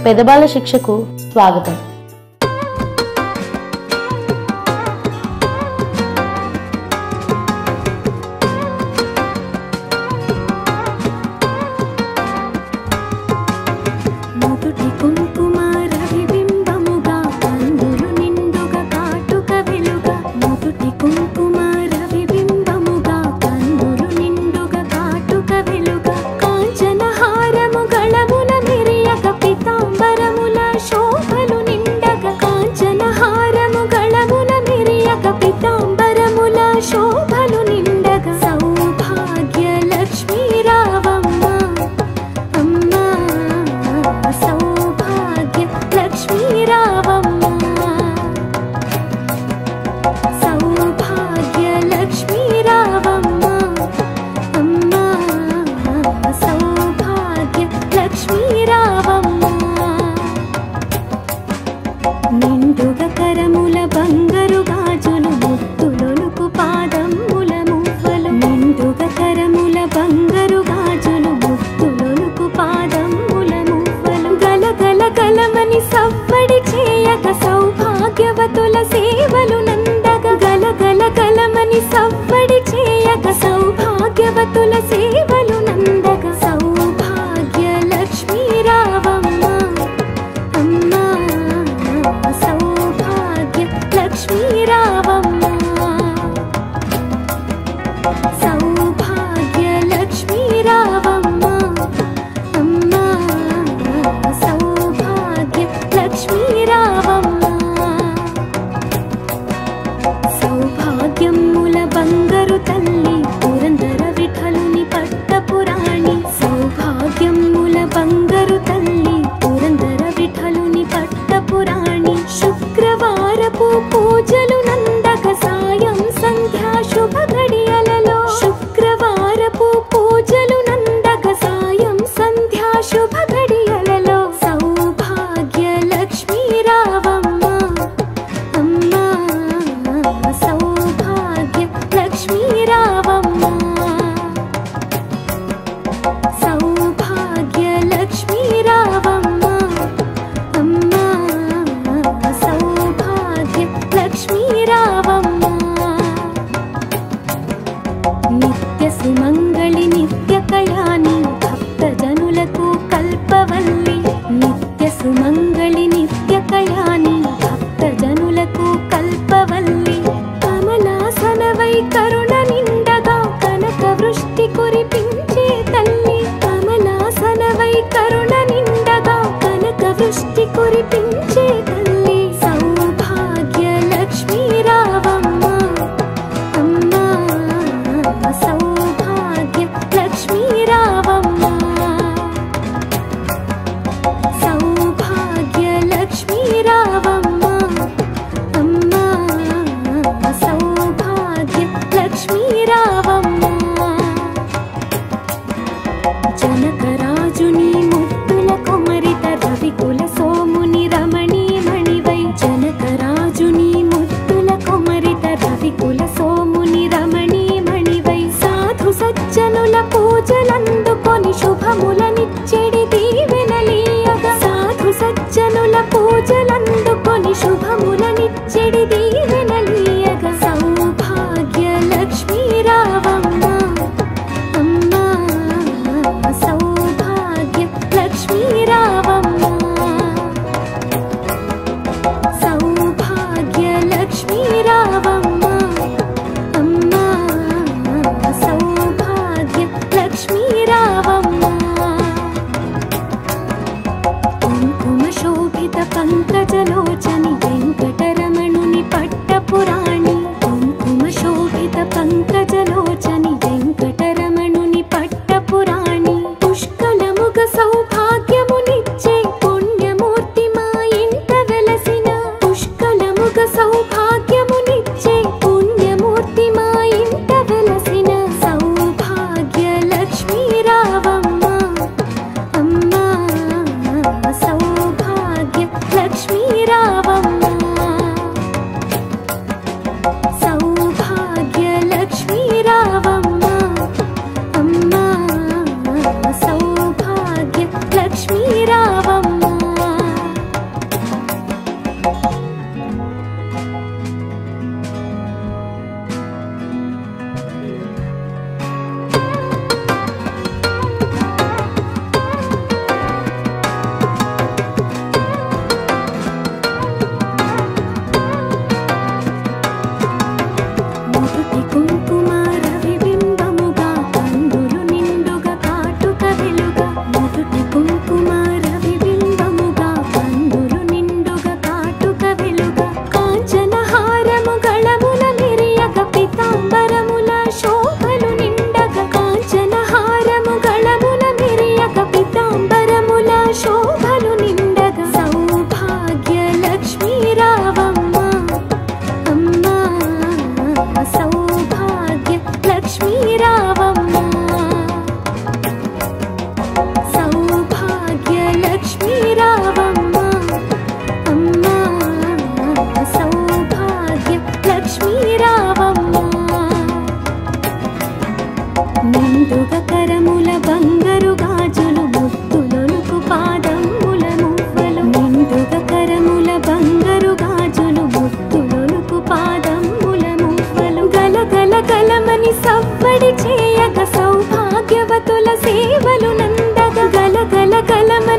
పెదబాల శిక్షకు స్వాగతం. సౌభాగ్య లక్ష్మీ రావమ్మ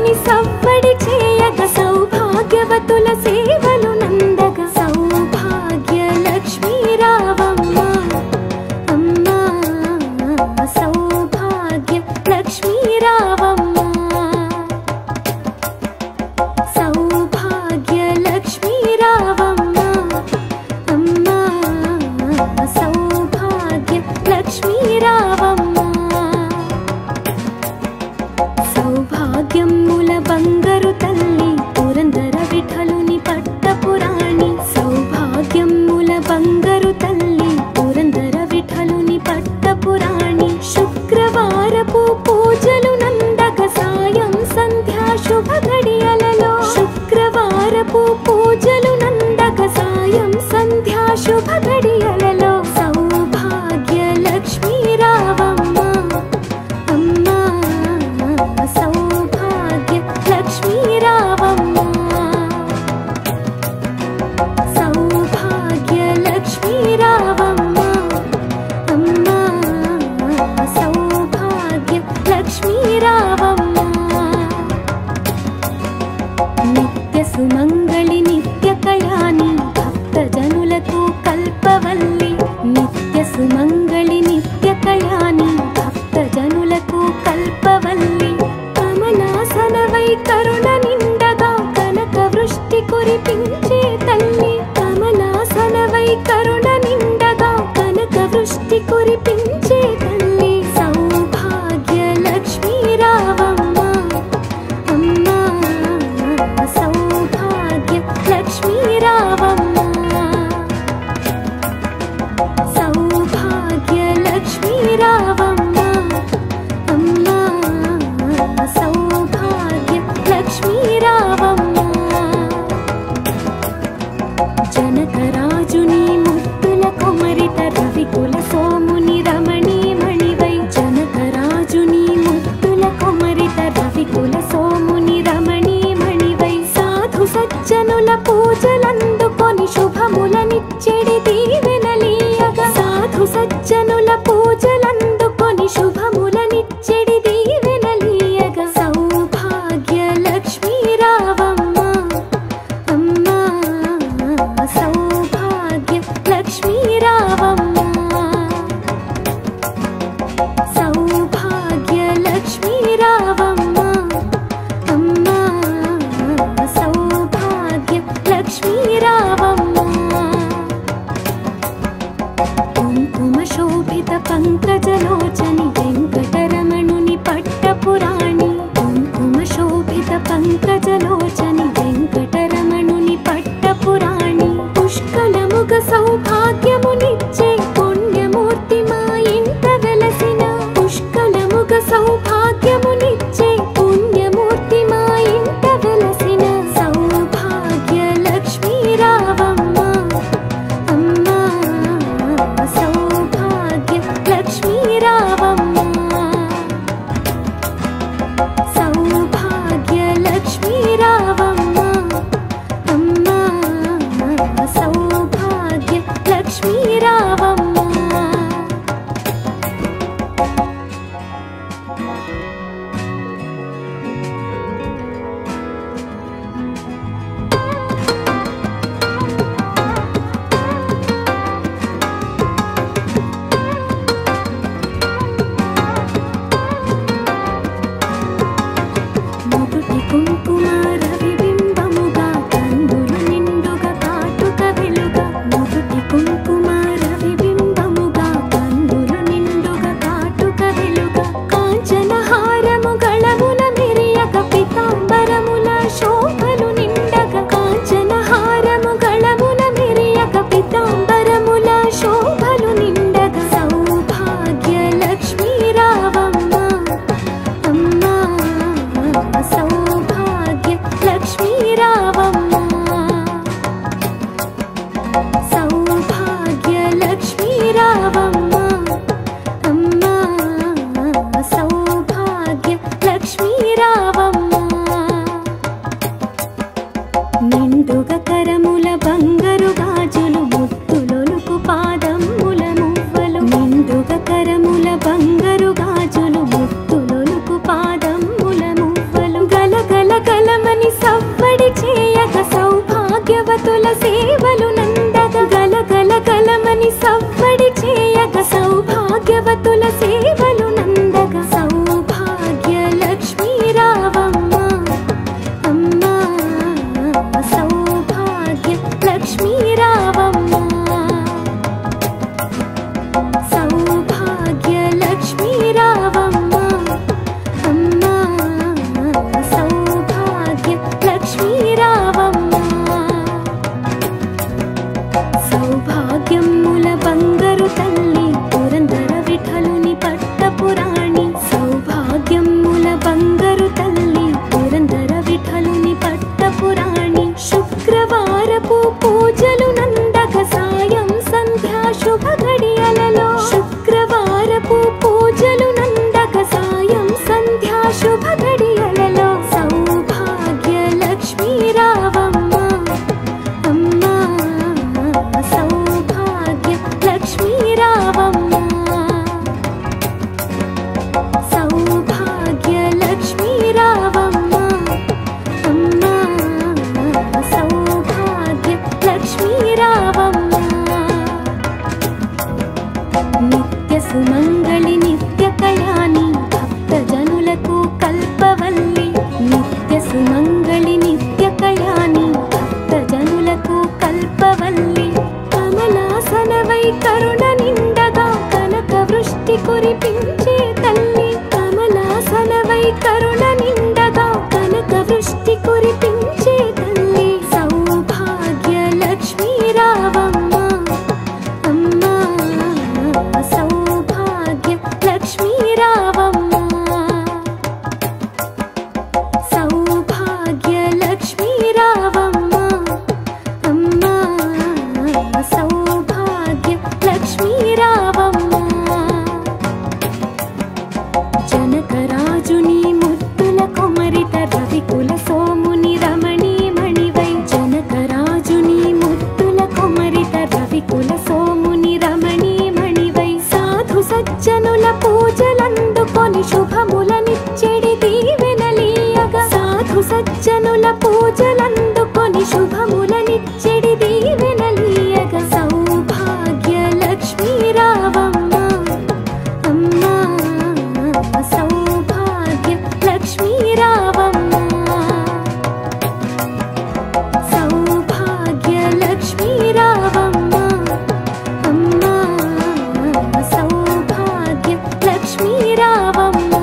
సొగసులతోని సవ్వడి చేయగ సౌభాగ్యవతుల సేవలు నందగ సౌభాగ్య లక్ష్మీ రావమ్మ అమ్మా సౌభాగ్య లక్ష్మీ రావమ్మ సౌభాగ్య లక్ష్మీ రావమ్మ అమ్మా సౌభాగ్య లక్ష్మీ రావమ్మ సౌభాగ్యముల బంగారు తల్లి పురందర విఠలుని పట్టపురాణి సౌభాగ్యముల బంగారు తల్లి పురందర విఠలుని పట్టపురాణి శుక్రవారపు పూజలు నందక సాయం సంధ్యా శుభ గడియలలో శుక్రవారపు పూజలు నందక సాయం సంధ్యా శుభ గడియలలో సౌభాగ్య లక్ష్మీ రావమ్మ అమ్మా సౌభాగ్య లక్ష్మీ రావమ్మ సౌభాగ్య లక్ష్మీ రావమ్మ అమ్మా సౌభాగ్య లక్ష్మీ రావమ్మ నిత్య సుమంగళి నిత్య కళ్యాణి భక్తజనులకు కల్పవల్లి నిత్య సుమంగళి నిత్య కళ్యాణి భక్తజనులకు కల్పవల్లి కమలాసనవై కరుణ నిండగా కనక వృష్టి కురిపించే తల్లి కమలాసనవై కరుణ నిండగా కనక వృష్టి కురిపించే తల్లి సౌభాగ్య లక్ష్మీ రావమ్మ అమ్మా సౌభాగ్య లక్ష్మీ రావమ్మ సౌభాగ్య లక్ష్మీ రావమ్మ అమ్మా సౌభాగ్య లక్ష్మీ రావమ్మ జనకరాజుని ముత్తుల కొమరిత రవికుల సోముని రమణీ మణివై జనకరాజుని ముత్తుల కొమరిత రవికుల సోముని రమణీ మణివై సాధు సజ్జనుల పూజలందుకొని శుభములనిచ్చెడి దీవెనలీయగా సాధు సజ్జనుల పూజలందుకొని శుభములనిచ్చెడి దీవెనలీయగా సౌభాగ్య లక్ష్మీ రావమ్మ అమ్మా సౌభాగ్య లక్ష్మీ రావమ్మ సౌభాగ్య లక్ష్మీ రావమ్మ అమ్మా సౌభాగ్య లక్ష్మీ రావమ్మ కుంకుమ శోభిత పంకజలోచని వెంకటరమణుని పట్టపురాణి కుంకుమ శోభిత పంకజలోచని వెంకటరమణుని పట్టపురాణి పుష్కలముగ సౌభాగ్యమునిచ్చే పుణ్యమూర్తి మా ఇంట వెలసిన పుష్కలముగ సౌభాగ్యమునిచ్చే పుణ్యమూర్తి మా ఇంట వెలసిన సౌభాగ్య లక్ష్మీ రావమ్మ అమ్మా సౌభాగ్య లక్ష్మీ రావమ్మ సౌభాగ్య లక్ష్మీ రావమ్మ అమ్మా సౌభాగ్య లక్ష్మీ రావమ్మ మొదటి కుంకుమ రవిబింబముగా కందులు నిండుగా కాటుక వెలుగా మొదటి కుంకుమ రవిబింబముగా కందులు నిండుగా కాటుక వెలుగా కాంచన హారము గళముల మెరియక పితాంబరముల శోభలు నిండగా కాంచన హారము గళముల మెరియక పితాంబరముల శోభలు నిండగా సౌభాగ్య లక్ష్మీ రావమ్మ అమ్మా సౌభాగ్య లక్ష్మీ రావమ్మ సౌభాగ్య లక్ష్మీ రావమ్మ అమ్మా సౌభాగ్య లక్ష్మీ రావమ్మ నిండుగా కరముల బంగారు గాజులు ముత్తులొలుకు పాదముల మువ్వలు నిండుగా కరముల బంగారు గాజులు ముత్తులొలుకు పాదముల మువ్వలు గలగల సజ్జనుల పూజలందుకొని శుభములనిచ్చెడి దీవెనలీయగ సౌభాగ్య లక్ష్మీ రావమ్మ అమ్మా సౌభాగ్య లక్ష్మీ రావమ్మ సౌభాగ్య లక్ష్మీ రావమ్మ అమ్మా సౌభాగ్య లక్ష్మీ రావమ్మ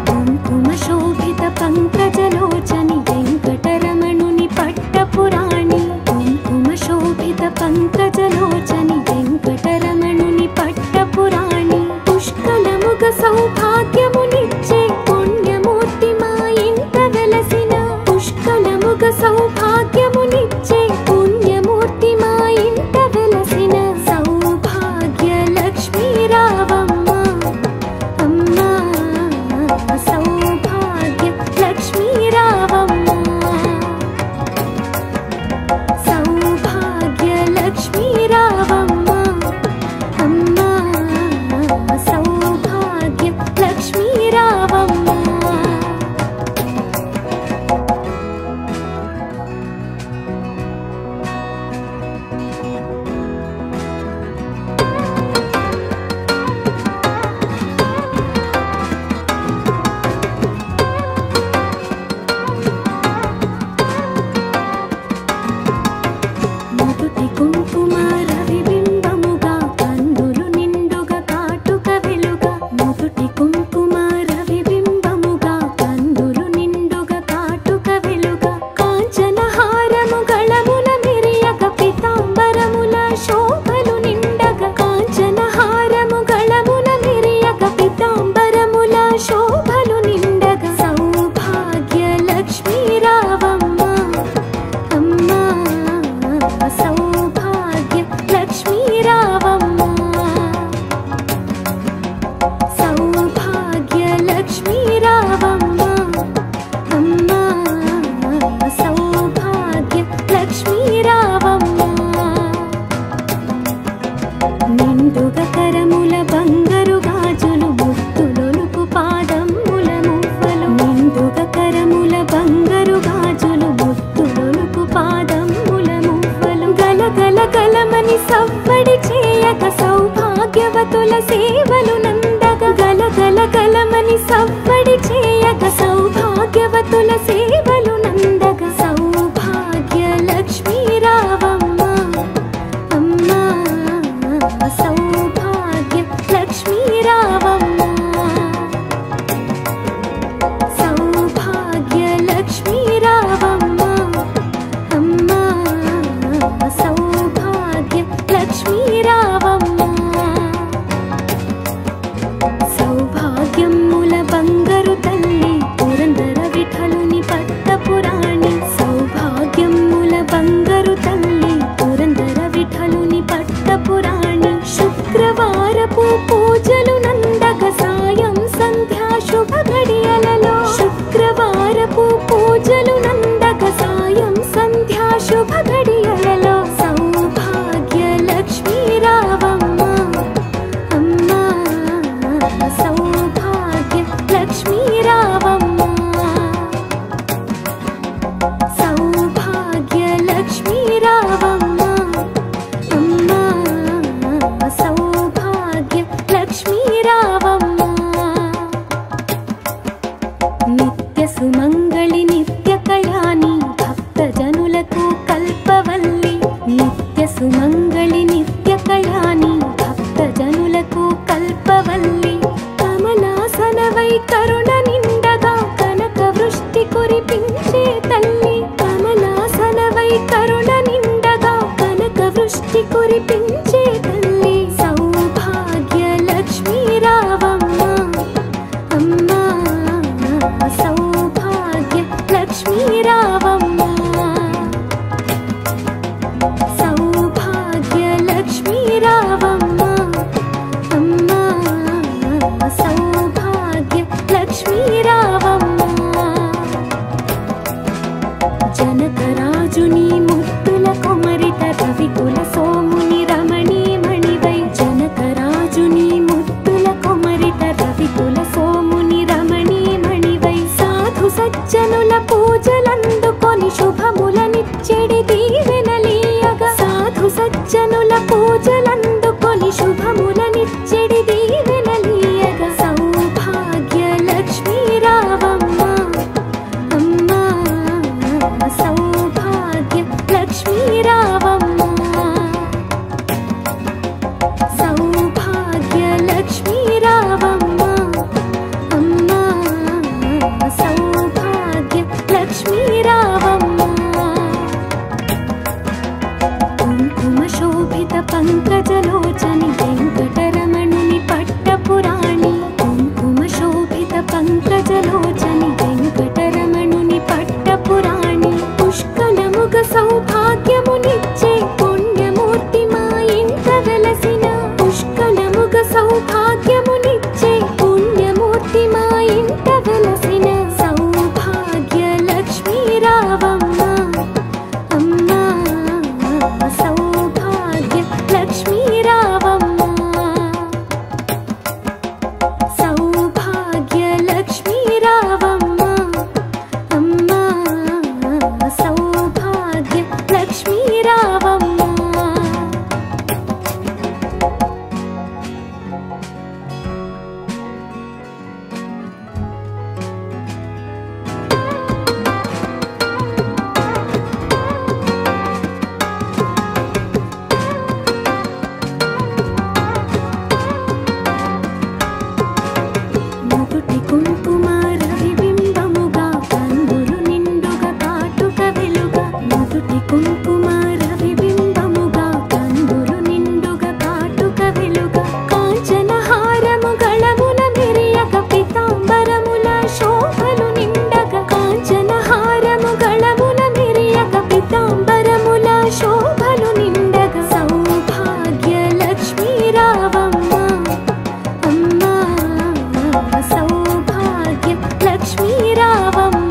కుంకుమ శోభిత పంకజలోచని వెంకటరమణుని పట్టపురాణి కుంకుమ శోభిత పంకజలోచని వెంకటరమణుని పట్టపురాణి పుష్కలముగ సౌభాగ్యమునిచ్చే పుణ్యమూర్తి మా ఇంట వెలసిన పుష్కలముగ సౌభాగ్యమునిచ్చే పుణ్యమూర్తి మా ఇంట వెలసిన సౌభాగ్య లక్ష్మీ రావమ్మ అమ్మా సౌభాగ్య లక్ష్మీ రావమ్మ సౌభాగ్య లక్ష్మీ రావమ్మ అమ్మా సౌభాగ్య లక్ష్మీ రావమ్మ నుదుటి కుంకుమ రవిబింబముగా కందులు నిండుగా కాటుక వెలుగా నుదుటి కుంకుమ రవిబింబముగా కందులు నిండుగా కాటుక వెలుగా కాంచన హారము గళముల మిరియగ పితాంబరముల శోభలు నిండగా కాంచన హారము గళముల మిరియగ పితాంబరముల శోభలు నిండగా సౌభాగ్య లక్ష్మీ రావమ్మ అమ్మా సౌభాగ్య లక్ష్మీ రావమ్మ సౌభాగ్య లక్ష్మీ రావమ్మ అమ్మా సౌభాగ్య లక్ష్మీ రావమ్మ నిండుగా కరముల బంగారు గాజులు ముత్తులొలుకు పాదముల మువ్వలు నిండుగా కరముల బంగారు గాజులు ముత్తులొలుకు పాదముల మువ్వలు గలగల గలమని సవ్వడి చేయక సౌభాగ్యవతుల సేవలు నందగ గలగల గలమని సవ్వడి చేయక సౌభాగ్యవతుల సేవలు నందగ సౌభాగ్య లక్ష్మీ రావమ్మ అమ్మా సౌభాగ్య లక్ష్మీ రావమ్మ సౌభాగ్య లక్ష్మీ రావమ్మ అమ్మా సౌభాగ్య లక్ష్మీ రావమ్మ సౌభాగ్యముల బంగారు తల్లి పురందర విఠలుని పట్టపురాణి సౌభాగ్యముల బంగారు తల్లి పురందర విఠలుని పట్టపురాణి శుక్రవారపు పూజలు నందక సాయం సంధ్యా శుభ గడియలలో శుక్రవారపు పూజలు నందక సాయం సంధ్యా శుభ గడియలలో సౌభాగ్య లక్ష్మీ రావమ్మ అమ్మా సౌభాగ్య లక్ష్మీ రావమ్మ సౌభాగ్య లక్ష్మీ రావమ్మ అమ్మా సౌభాగ్య లక్ష్మీ రావమ్మ నిత్య సుమంగళి నిత్య కళ్యాణి భక్త జనులకు కల్పవల్లి నిత్య సుమంగళి నిత్య కళ్యాణి భక్త జనులకు కల్పవల్లి కమలాసనవై కరుణ నిండగా కనక వృష్టి కురిపించే తల్లి కమలాసనవై కరుణ నిండగా కనక వృష్టి కురిపించే తల్లి సౌభాగ్య లక్ష్మీ రావమ్మ అమ్మా సౌభాగ్య లక్ష్మీ రావమ్మ సౌభాగ్య లక్ష్మీ రావమ్మ అమ్మా సౌభాగ్య లక్ష్మీ రావమ్మ జనకరాజుని ముత్తుల కొమరిట రవికుల సోముని రమణీ మణివై జనకరాజుని ముత్తుల కొమరిట రవికుల సోముని రమణీ మణివై సా పంకజలోచని వెంకటరమణుని పట్టపురాణి పుష్కలముగ సౌభాగ్యమునిచ్చే పుణ్యమూర్తి మా ఇంట వెలసిన పుష్కలముగ సౌభాగ్యమునిచ్చే పుణ్యమూర్తి మా ఇంట వెలసిన సౌభాగ్య లక్ష్మీ రావమ్మ అమ్మా సౌభాగ్య లక్ష్మీ రావమ్మ సౌభాగ్య లక్ష్మీ రావమ్మ అమ్మా సౌభాగ్య లక్ష్మీ రావమ్మ నుదుటి కుంకుమ రవిబింబముగా కందులు నిండుగా కాటుక వెలుగా నుదుటి కుంకుమ రవిబింబముగా కందులు నిండుగా కాటుక వెలుగా కాంచన హారము గళమున మెరియక పీతాంబరముల శోభలు నిండగా కాంచన హారము గళమున మెరియక పీతాంబరముల శోభలు నిండగా సౌభాగ్య లక్ష్మీ రావమ్మ అమ్మా సౌభాగ్య లక్ష్మీ రావమ్మ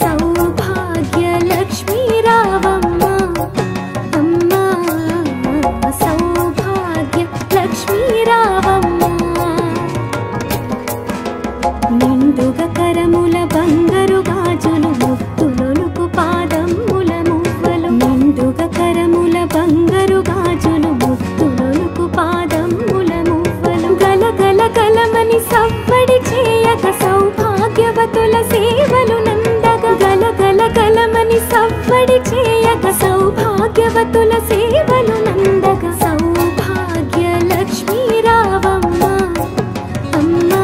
సౌభాగ్య లక్ష్మీ రావమ్మ అమ్మా సౌభాగ్య లక్ష్మీ రావమ్మ నిండుగా కరముల బంగారు గాజులు ముత్తులొలుకు పాదముల మువ్వలు నిండుగా కరముల బంగారు గాజులు ముత్తులొలుకు పాదముల మువ్వలు గలగల గలమని సవ్వడి చేయక సౌభాగ్యవతుల సేవలు నందగా గలగల గలమని సవ్వడి చేయక సౌభాగ్యవతుల సేవలు నందగా సౌభాగ్య లక్ష్మీ రావమ్మ అమ్మా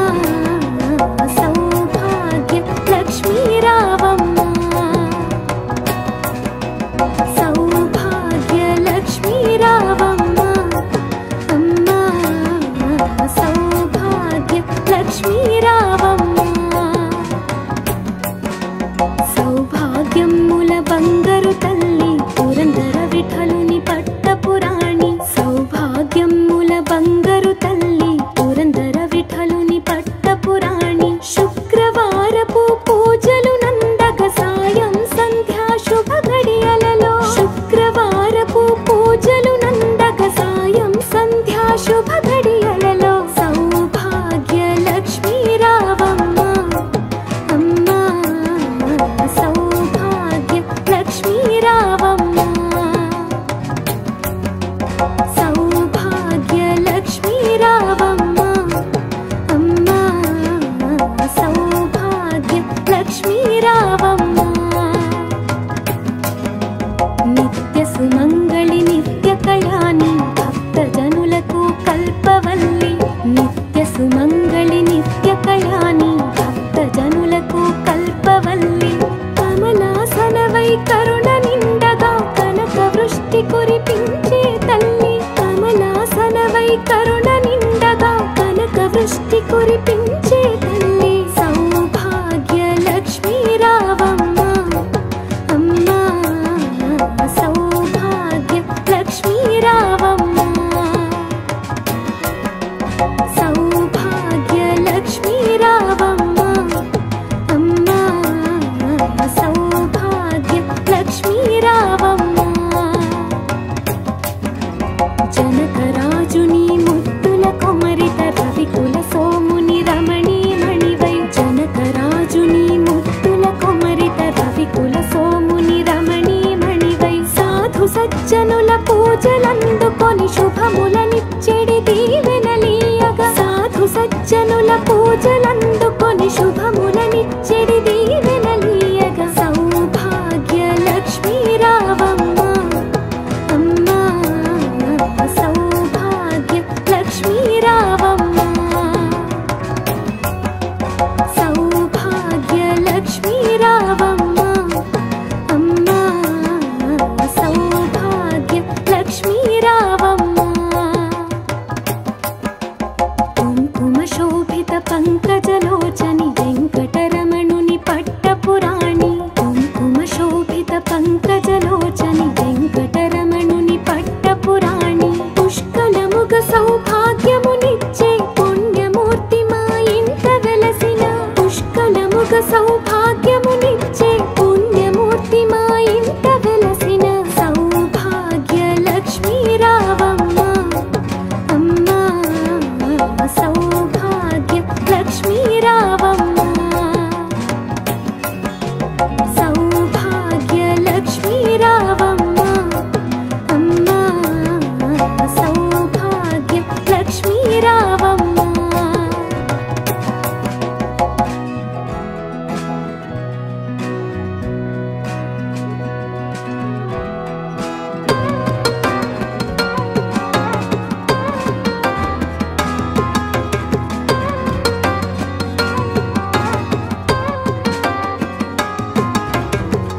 సౌభాగ్య లక్ష్మీ రావమ్మ సౌభాగ్య లక్ష్మీ రావమ్మ అమ్మా సౌభాగ్య లక్ష్మీ రావమ్మ సౌభాగ్యముల బంగారు తల్లి పురందర విఠలుని పట్టపురాణి సౌభాగ్యముల బంగారు తల్లి పురందర విఠలుని పట్టపురాణి శుక్రవారపు పూజలు నందక సాయం సంధ్యా శుభ గడియలలో శుక్రవారపు పూజలు నందక సాయం సంధ్యా శుభ గడియలలో సౌభాగ్య లక్ష్మీ రావమ్మ అమ్మా సౌభాగ్య లక్ష్మీ రావమ్మ సౌభాగ్య లక్ష్మీ రావమ్మ అమ్మా సౌభాగ్య లక్ష్మీ రావమ్మ నిత్య సుమంగళి నిత్య కళ్యాణి భక్తజనులకు కల్పవల్లి నిత్య సుమంగళి నిత్య కళ్యాణి భక్తజనులకు కల్పవల్లి కమలాసనవై కరుణ నిండగా కనక వృష్టి కురిపించే తల్లి కమలాసనవై కరుణ నిండగా కనక వృష్టి కురిపించే తల్లి సౌభాగ్య లక్ష్మీ రావమ్మ అమ్మా సౌభాగ్య లక్ష్మీ రావమ్మ సౌభాగ్య లక్ష్మీ రావమ్మ అమ్మా సౌభాగ్య లక్ష్మీ రావమ్మ జనకరాజుని ముద్దుల కొమరిత రవికుల సోముని రమణీ మణివై జనకరాజుని ముద్దుల కొమరిత రవికుల సోముని రమణీ మణివై సాధు సజ్జనుల పూజలందుకొని శుభములనిచ్చెడి దీవెనలీయగా సాధు సజ్జనుల పూజలందుకొని శుభములనిచ్చెడి దీవెనలీయగా సౌభాగ్య లక్ష్మీ రావమ్మ అమ్మా సౌభాగ్య లక్ష్మీ రావమ్మ సౌభాగ్య లక్ష్మీ రావమ్మ అమ్మా సౌభాగ్య లక్ష్మీ రావమ్మ కుంకుమ శోభిత పంకజలోచని వెంకటరమణుని పట్టపురాణి కుంకుమ శోభిత పంకజలోచని వెంకటరమణుని పట్టపురాణి పుష్కలముగ సౌభాగ్యమునిచ్చే పుణ్యమూర్తి మా ఇంట వెలసిన పుష్కలముగ సౌభాగ్యమునిచ్చే పుణ్యమూర్తి మా ఇంట వెలసిన సౌభాగ్య లక్ష్మీ రావమ్మ అమ్మా సౌభాగ్య లక్ష్మీ రావమ్మ సౌభాగ్య లక్ష్మీ రావమ్మ అమ్మా సౌభాగ్య లక్ష్మీ రావమ్మ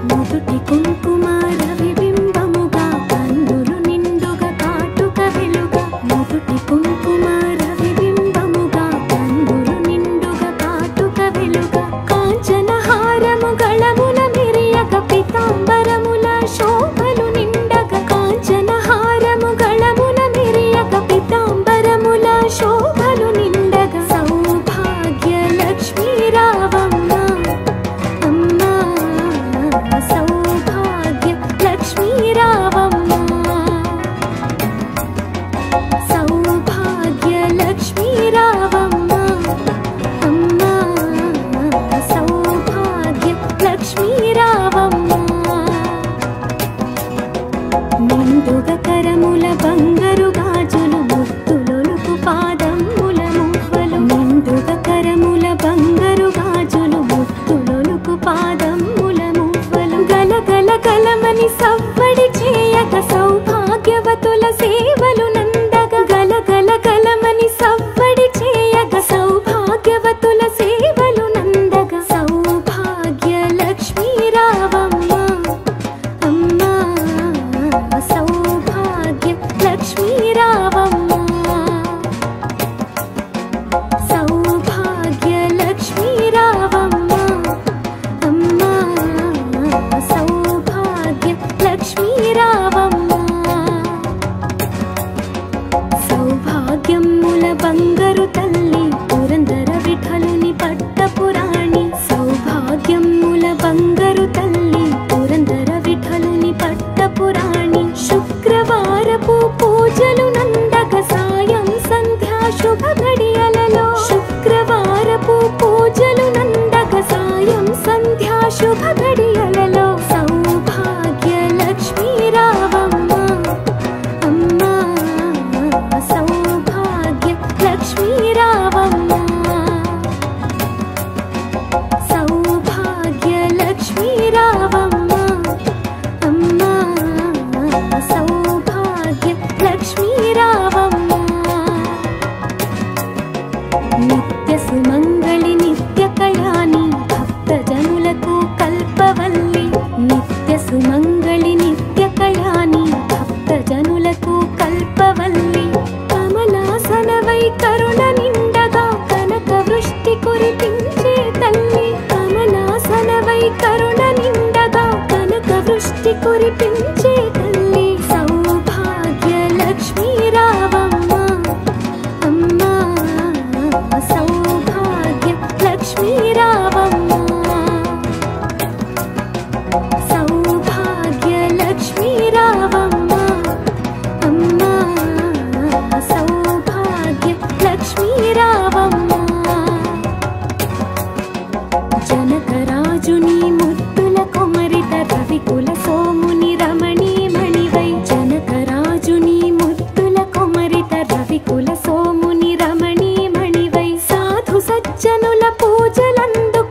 నుదుటి కుంకుమ రవిబింబముగా కన్నులు నిండుగా కాటుక వెలుగా నుదుటి కుంకుమ రవిబింబముగా కన్నులు నిండుగా కాటుక వెలుగా కాంచన హారము గళముల మిరియగ పీతాంబరముల శోభలు నిండగా కాంచన హారము గళముల మిరియగ పీతాంబరముల శోభలు నిండగా సౌభాగ్య లక్ష్మీ రావమ్మ అమ్మా సౌభాగ్య లక్ష్మీ రావమ్మ సౌభాగ్య లక్ష్మీ రావమ్మ అమ్మా సౌభాగ్య లక్ష్మీ రావమ్మ నిండుగ కరముల బంగారు గాజులు ముత్తులొలుకు పాదముల మువ్వలు నిండుగ కరముల బంగారు గాజులు ముత్తులొలుకు పాదముల మువ్వలు గలగల గలమని సవ్వడి చేయక సౌభాగ్యవతుల సేవలు నందగ గలగల గలమని సవ్వడి చేయక సౌభాగ్యవతుల సేవలు నందగ సౌభాగ్య లక్ష్మీ రావమ్మ అమ్మా సౌభాగ్య లక్ష్మీ రావమ్మ సౌభాగ్య లక్ష్మీ రావమ్మ అమ్మా సౌభాగ్య లక్ష్మీ రావమ్మ సౌభాగ్యముల బంగారు తల్లి పురందర విఠలుని పట్టపురాణి సౌభాగ్యముల బంగారు తల్లి పురందర విఠలుని పట్టపురాణి శుక్రవారపు పూజలు నందక సాయం సంధ్యా శుభ ఘడియలలో శుక్రవారపు పూజలు నందక సాయం సంధ్యా శుభ ఘడియలలో సౌభాగ్య లక్ష్మీ రావమ్మ అమ్మా సౌభాగ్య లక్ష్మీ రావమ్మ సౌభాగ్య లక్ష్మీ రావమ్మ అమ్మా సౌభాగ్య లక్ష్మీ రావమ్మ నిత్య సుమంగళి నిత్య కళ్యాణి భక్త జనులకు కల్పవల్లి నిత్య సుమంగళి నిత్య కళ్యాణి భక్త జనులకు కల్పవల్లి కమలాసనవై కరుణ నిండగా కనక వృష్టి కురిపించే తల్లి కమలాసనవై కరుణ నిండగా కనక వృష్టి కురిపించే తల్లి సౌభాగ్య లక్ష్మీ రావమ్మ అమ్మా సౌభాగ్య లక్ష్మీ రావమ్మ సౌభాగ్య లక్ష్మీ రావమ్మ అమ్మా సౌభాగ్య లక్ష్మీ రావమ్మ జనకరాజుని ముద్దుల కొమరిత రవికుల సోముని రమణీ మణివై జనకరాజుని ముద్దుల కొమరిత రవికుల సోముని రమణీ మణివై సాధు సజ్జనుల పూజలందుకు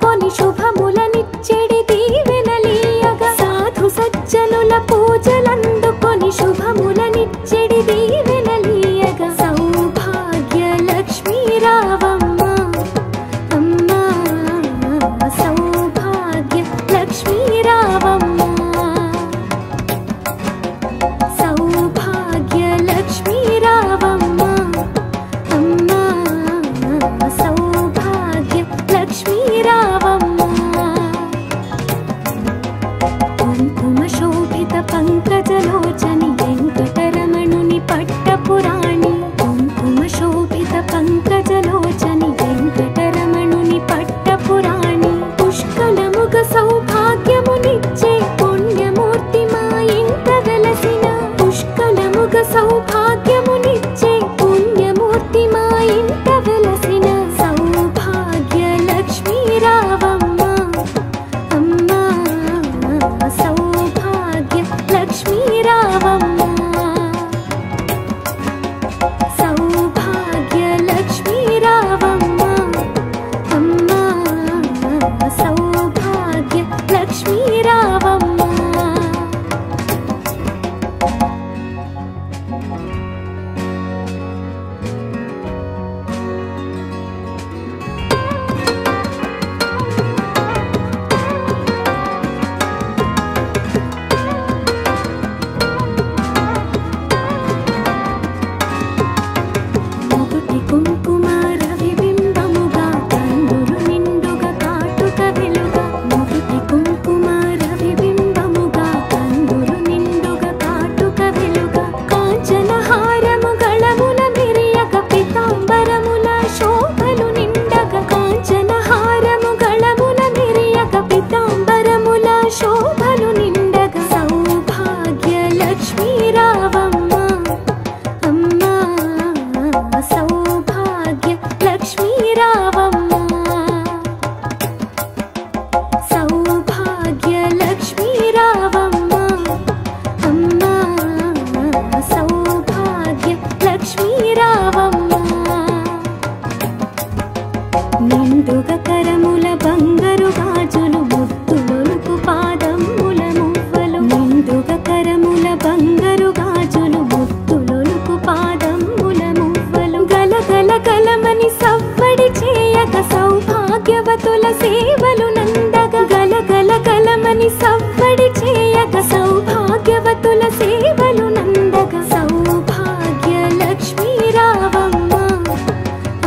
నిండుగ కరముల బంగారు గాజులు ముత్తులొలుకు పాదముల మువ్వలు నిండుగ కరముల బంగారు గాజులు ముత్తులొలుకు పాదముల మువ్వలు గల గల గలమని సవ్వడి చేయక సౌభాగ్యవతుల సేవలు నందగ గల గల గలమని సవ్వడి చేయక సౌభాగ్యవతుల సేవలు నందగ సౌభాగ్య లక్ష్మీ రావమ్మ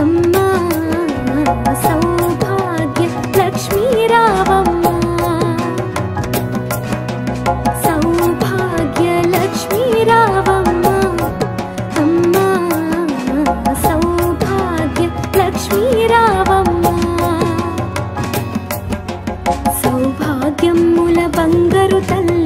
అమ్మా సౌభాగ్య లక్ష్మీ రావమ్మ సౌభాగ్య లక్ష్మీ రావమ్మ అమ్మా సౌభాగ్య లక్ష్మీ రావమ్మ సౌభాగ్యముల బంగారు తల్లి